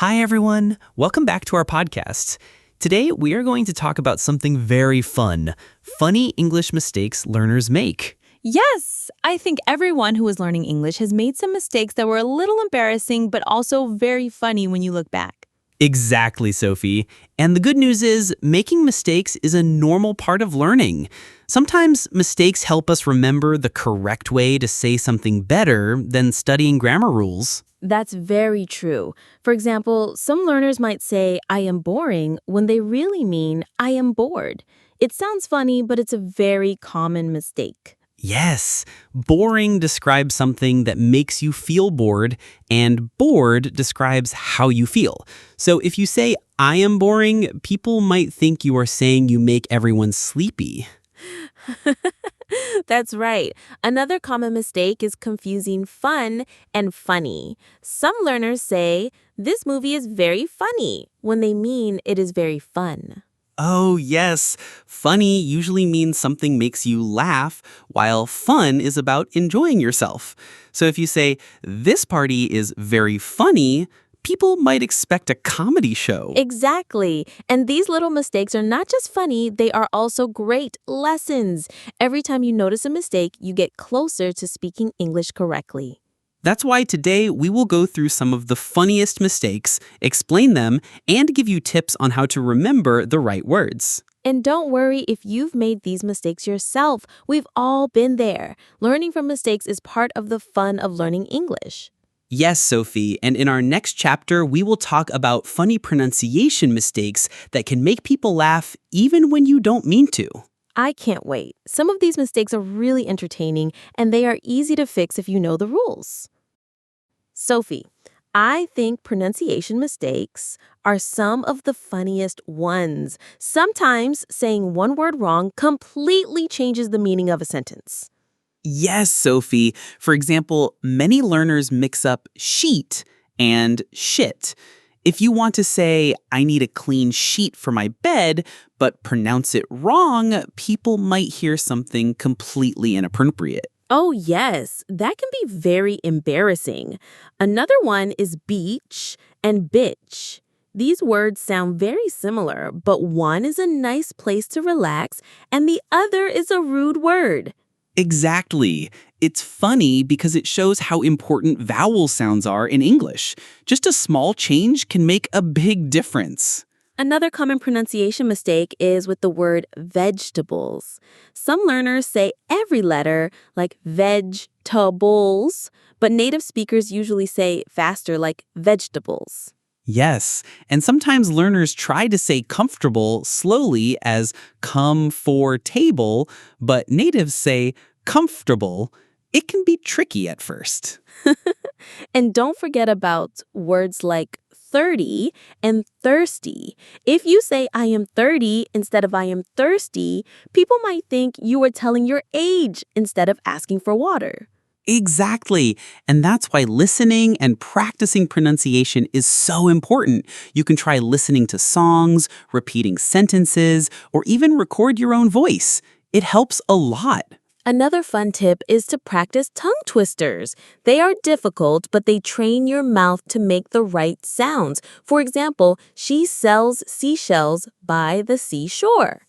Hi, everyone. Welcome back to our podcast. Today, we are going to talk about something very fun, funny English mistakes learners make. Yes, I think everyone who is learning English has made some mistakes that were a little embarrassing, but also very funny when you look back. Exactly, Sophie. And the good news is, making mistakes is a normal part of learning. Sometimes mistakes help us remember the correct way to say something better than studying grammar rules. That's very true. For example, some learners might say, I am boring, when they really mean, I am bored. It sounds funny, but it's a very common mistake. Yes, boring describes something that makes you feel bored, and bored describes how you feel. So if you say, I am boring, people might think you are saying you make everyone sleepy. That's right. Another common mistake is confusing fun and funny. Some learners say, this movie is very funny, when they mean it is very fun. Oh, yes. Funny usually means something makes you laugh, while fun is about enjoying yourself. So if you say, this party is very funny, people might expect a comedy show. Exactly. And these little mistakes are not just funny, they are also great lessons. Every time you notice a mistake, you get closer to speaking English correctly. That's why today we will go through some of the funniest mistakes, explain them, and give you tips on how to remember the right words. And don't worry if you've made these mistakes yourself. We've all been there. Learning from mistakes is part of the fun of learning English. Yes, Sophie, and in our next chapter, we will talk about funny pronunciation mistakes that can make people laugh even when you don't mean to. I can't wait. Some of these mistakes are really entertaining, and they are easy to fix if you know the rules. Sophie, I think pronunciation mistakes are some of the funniest ones. Sometimes saying one word wrong completely changes the meaning of a sentence. Yes, Sophie. For example, many learners mix up sheet and shit. If you want to say, I need a clean sheet for my bed, but pronounce it wrong, people might hear something completely inappropriate. Oh, yes, that can be very embarrassing. Another one is beach and bitch. These words sound very similar, but one is a nice place to relax and the other is a rude word. Exactly. It's funny because it shows how important vowel sounds are in English. Just a small change can make a big difference. Another common pronunciation mistake is with the word vegetables. Some learners say every letter, like vegetables, but native speakers usually say faster, like vegetables. Yes, and sometimes learners try to say comfortable slowly as come for table, but natives say comfortable. It can be tricky at first. And don't forget about words like 30 and thirsty. If you say I am 30 instead of I am thirsty, people might think you are telling your age instead of asking for water. Exactly. And that's why listening and practicing pronunciation is so important. You can try listening to songs, repeating sentences, or even record your own voice. It helps a lot. Another fun tip is to practice tongue twisters. They are difficult, but they train your mouth to make the right sounds. For example, she sells seashells by the seashore.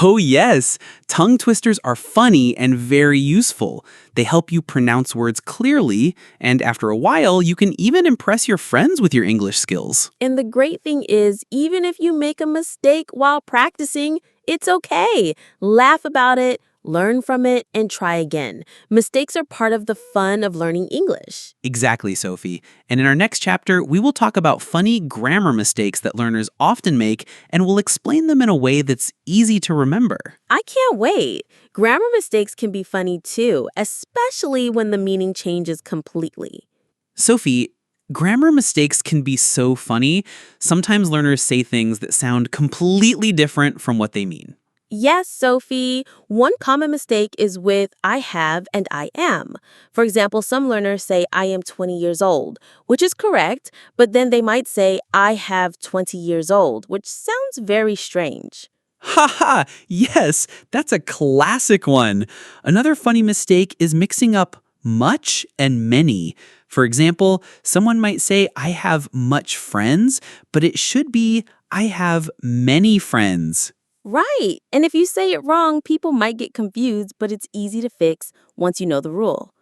Oh, yes. Tongue twisters are funny and very useful. They help you pronounce words clearly, and after a while, you can even impress your friends with your English skills. And the great thing is, even if you make a mistake while practicing, it's okay. Laugh about it, learn from it, and try again. Mistakes are part of the fun of learning English. Exactly, Sophie. And in our next chapter, we will talk about funny grammar mistakes that learners often make, and we'll explain them in a way that's easy to remember. I can't wait. Grammar mistakes can be funny too, especially when the meaning changes completely. Sophie, grammar mistakes can be so funny. Sometimes learners say things that sound completely different from what they mean. Yes, Sophie. One common mistake is with I have and I am. For example, some learners say I am 20 years old, which is correct, but then they might say I have 20 years old, which sounds very strange. Haha, yes, that's a classic one. Another funny mistake is mixing up much and many. For example, someone might say, I have much friends, but it should be, I have many friends. Right. And if you say it wrong, people might get confused, but it's easy to fix once you know the rule.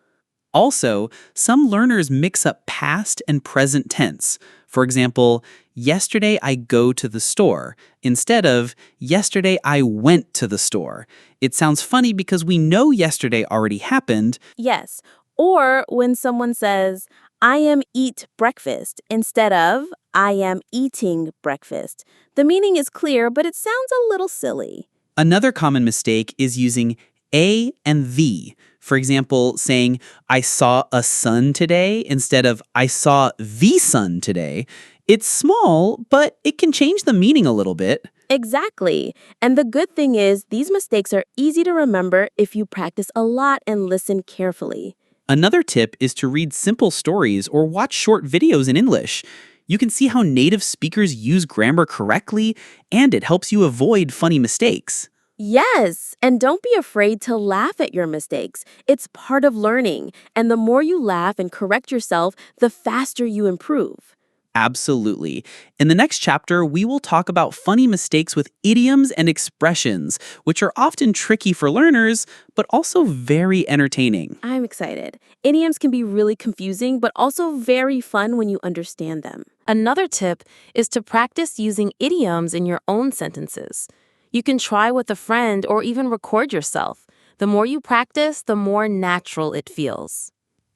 Also, some learners mix up past and present tense. For example, yesterday I go to the store instead of yesterday I went to the store. It sounds funny because we know yesterday already happened. Yes. Or when someone says, I am eat breakfast instead of I am eating breakfast. The meaning is clear, but it sounds a little silly. Another common mistake is using a and the. For example, saying, I saw a sun today instead of I saw the sun today. It's small, but it can change the meaning a little bit. Exactly. And the good thing is, these mistakes are easy to remember if you practice a lot and listen carefully. Another tip is to read simple stories or watch short videos in English. You can see how native speakers use grammar correctly, and it helps you avoid funny mistakes. Yes, and don't be afraid to laugh at your mistakes. It's part of learning, and the more you laugh and correct yourself, the faster you improve. Absolutely. In the next chapter, we will talk about funny mistakes with idioms and expressions, which are often tricky for learners, but also very entertaining. I'm excited. Idioms can be really confusing, but also very fun when you understand them. Another tip is to practice using idioms in your own sentences. You can try with a friend or even record yourself. The more you practice, the more natural it feels.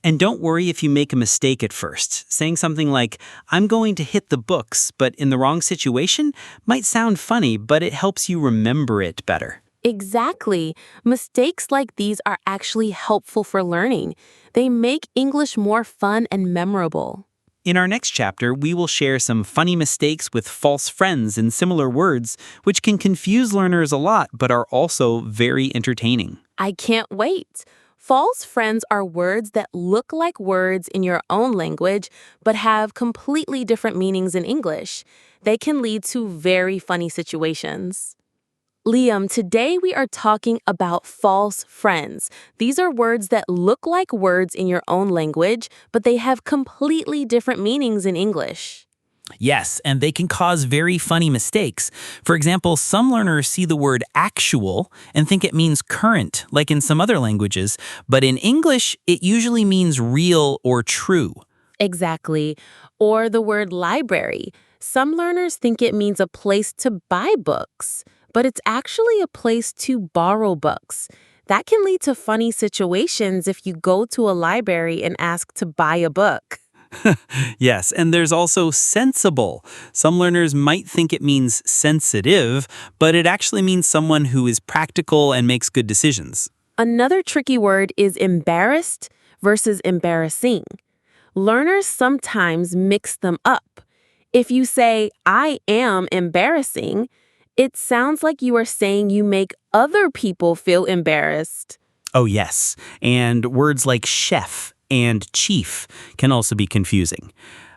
And don't worry if you make a mistake at first. Saying something like, I'm going to hit the books, but in the wrong situation might sound funny, but it helps you remember it better. Exactly. Mistakes like these are actually helpful for learning. They make English more fun and memorable. In our next chapter, we will share some funny mistakes with false friends in similar words, which can confuse learners a lot, but are also very entertaining. I can't wait. False friends are words that look like words in your own language, but have completely different meanings in English. They can lead to very funny situations. Liam, today we are talking about false friends. These are words that look like words in your own language, but they have completely different meanings in English. Yes, and they can cause very funny mistakes. For example, some learners see the word actual and think it means current, like in some other languages, but in English, it usually means real or true. Exactly. Or the word library. Some learners think it means a place to buy books, but it's actually a place to borrow books. That can lead to funny situations if you go to a library and ask to buy a book. Yes, and there's also sensible. Some learners might think it means sensitive, but it actually means someone who is practical and makes good decisions. Another tricky word is embarrassed versus embarrassing. Learners sometimes mix them up. If you say, I am embarrassing, it sounds like you are saying you make other people feel embarrassed. Oh, yes, and words like chef and chief can also be confusing.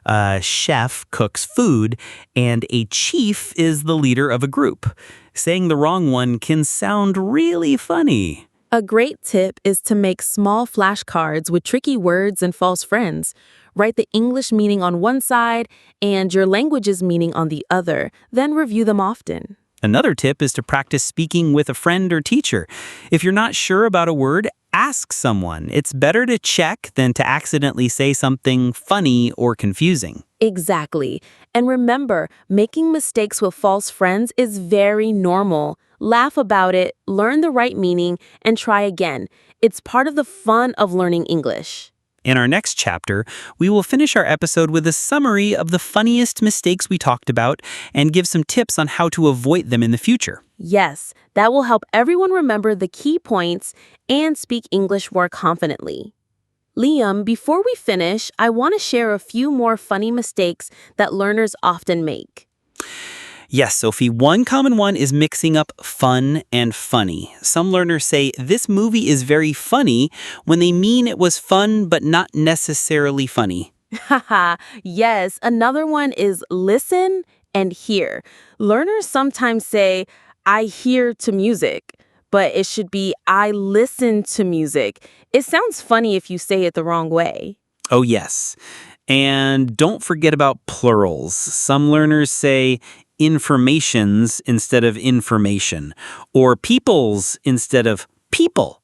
A chef cooks food, and a chief is the leader of a group. Saying the wrong one can sound really funny. A great tip is to make small flashcards with tricky words and false friends. Write the English meaning on one side and your language's meaning on the other, then review them often. Another tip is to practice speaking with a friend or teacher. If you're not sure about a word, ask someone. It's better to check than to accidentally say something funny or confusing. Exactly. And remember, making mistakes with false friends is very normal. Laugh about it, learn the right meaning, and try again. It's part of the fun of learning English. In our next chapter, we will finish our episode with a summary of the funniest mistakes we talked about and give some tips on how to avoid them in the future. Yes, that will help everyone remember the key points and speak English more confidently. Liam, before we finish, I want to share a few more funny mistakes that learners often make. Yes, Sophie, one common one is mixing up fun and funny. Some learners say this movie is very funny when they mean it was fun but not necessarily funny. Haha, yes, another one is listen and hear. Learners sometimes say, I hear to music, but it should be I listen to music. It sounds funny if you say it the wrong way. Oh, yes. And don't forget about plurals. Some learners say informations instead of information, or peoples instead of people.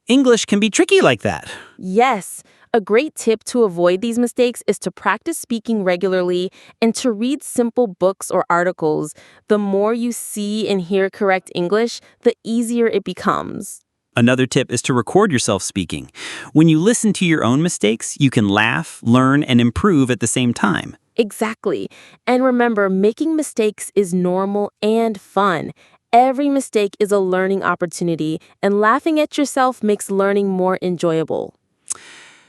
English can be tricky like that. Yes, a great tip to avoid these mistakes is to practice speaking regularly and to read simple books or articles. The more you see and hear correct English, the easier it becomes. Another tip is to record yourself speaking. When you listen to your own mistakes, you can laugh, learn, and improve at the same time. Exactly. And remember, making mistakes is normal and fun. Every mistake is a learning opportunity, and laughing at yourself makes learning more enjoyable.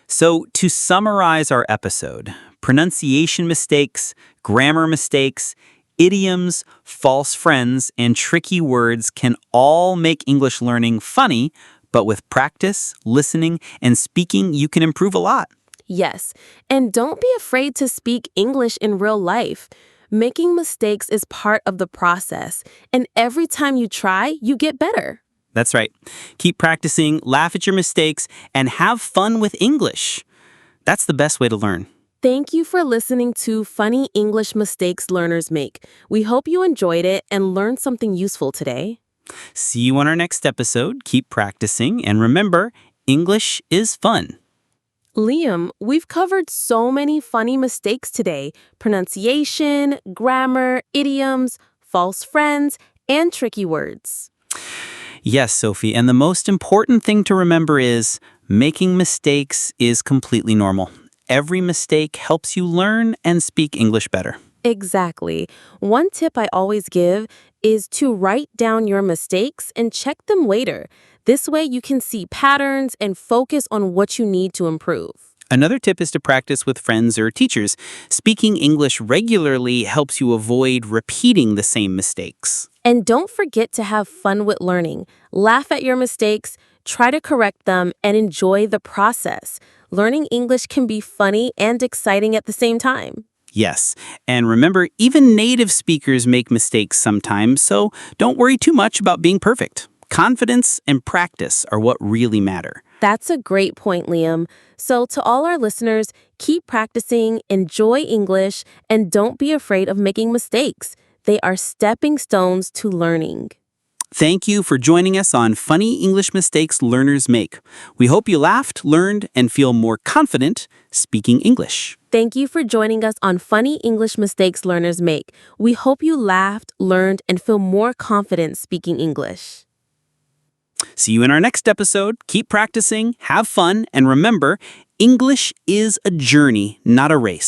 So, to summarize our episode, pronunciation mistakes, grammar mistakes, idioms, false friends, and tricky words can all make English learning funny, but with practice, listening, and speaking, you can improve a lot. Yes, and don't be afraid to speak English in real life. Making mistakes is part of the process, and every time you try, you get better. That's right. Keep practicing, laugh at your mistakes, and have fun with English. That's the best way to learn. Thank you for listening to Funny English Mistakes Learners Make. We hope you enjoyed it and learned something useful today. See you on our next episode. Keep practicing, and remember, English is fun. Liam, we've covered so many funny mistakes today: pronunciation, grammar, idioms, false friends, and tricky words. Yes, Sophie, and the most important thing to remember is making mistakes is completely normal. Every mistake helps you learn and speak English better. Exactly. One tip I always give is to write down your mistakes and check them later. This way you can see patterns and focus on what you need to improve. Another tip is to practice with friends or teachers. Speaking English regularly helps you avoid repeating the same mistakes. And don't forget to have fun with learning. Laugh at your mistakes, try to correct them, and enjoy the process. Learning English can be funny and exciting at the same time. Yes, and remember, even native speakers make mistakes sometimes, so don't worry too much about being perfect. Confidence and practice are what really matter. That's a great point, Liam. So to all our listeners, keep practicing, enjoy English, and don't be afraid of making mistakes. They are stepping stones to learning. Thank you for joining us on Funny English Mistakes Learners Make. We hope you laughed, learned, and feel more confident speaking English. Thank you for joining us on Funny English Mistakes Learners Make. We hope you laughed, learned, and feel more confident speaking English. See you in our next episode. Keep practicing, have fun, and remember, English is a journey, not a race.